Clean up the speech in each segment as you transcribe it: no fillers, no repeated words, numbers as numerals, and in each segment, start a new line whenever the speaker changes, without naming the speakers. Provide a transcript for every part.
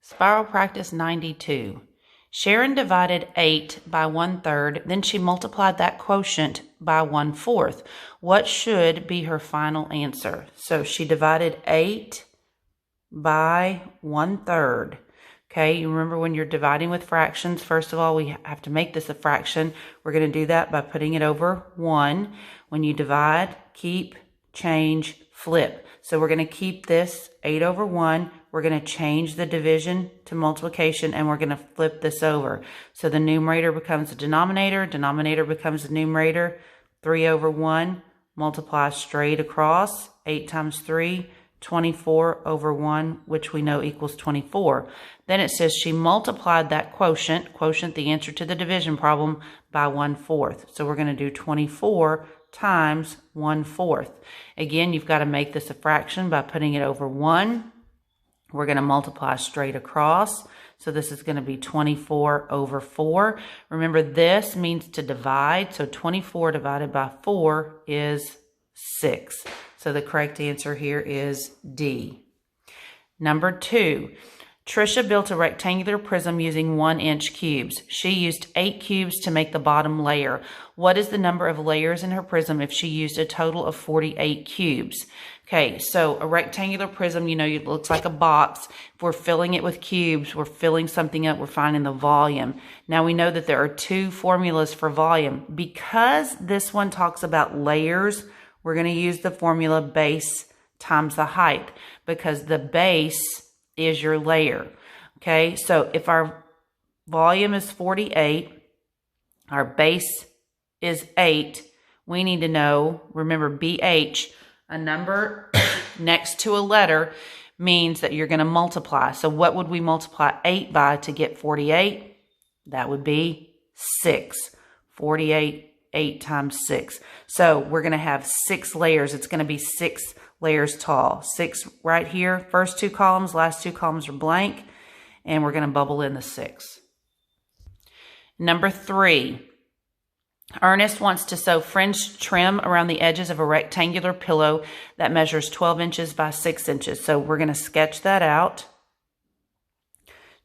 Spiral practice 92. Sharon divided 8 by 1/3, then she multiplied that quotient by 1/4. What should be her final answer? So she divided 8 by 1/3. Okay, you remember when you're dividing with fractions, first of all, we have to make this a fraction. We're going to do that by putting it over 1. When you divide, keep, change, flip. So we're going to keep this 8 over 1. We're going to change the division to multiplication, and we're going to flip this over. So the numerator becomes the denominator becomes the numerator. 3 over 1, multiply straight across. 8 times 3, 24 over 1, which we know equals 24. Then it says she multiplied that quotient, the answer to the division problem, by 1/4. So we're going to do 24 times 1/4. Again, you've got to make this a fraction by putting it over 1. We're going to multiply straight across. So this is going to be 24 over 4. Remember, this means to divide. So 24 divided by 4 is 6. So the correct answer here is D. Number 2. Trisha built a rectangular prism using 1-inch cubes. She used 8 cubes to make the bottom layer. What is the number of layers in her prism if she used a total of 48 cubes? Okay, so a rectangular prism, it looks like a box. If we're filling it with cubes, we're filling something up, we're finding the volume. Now we know that there are 2 formulas for volume. Because this one talks about layers, we're going to use the formula base times the height, because the base is your layer. Okay, so if our volume is 48, our base is 8, we need to know, remember BH, a number next to a letter means that you're going to multiply. So what would we multiply 8 by to get 48? That would be 6. 48, 8 times 6. So we're going to have 6 layers. It's going to be 6 layers tall. 6 right here. First 2 columns, last 2 columns are blank. And we're going to bubble in the 6. Number 3. Ernest wants to sew fringe trim around the edges of a rectangular pillow that measures 12 inches by 6 inches. So we're going to sketch that out.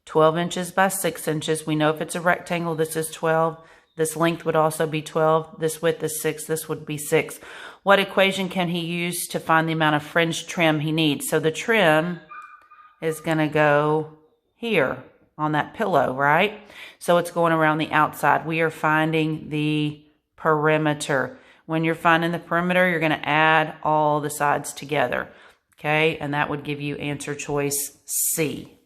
12 inches by 6 inches. We know if it's a rectangle, this is 12. This length would also be 12. This width is 6. This would be 6. What equation can he use to find the amount of fringe trim he needs? So the trim is going to go here on that pillow, right? So it's going around the outside. We are finding the perimeter. When you're finding the perimeter, you're going to add all the sides together. Okay, and that would give you answer choice C.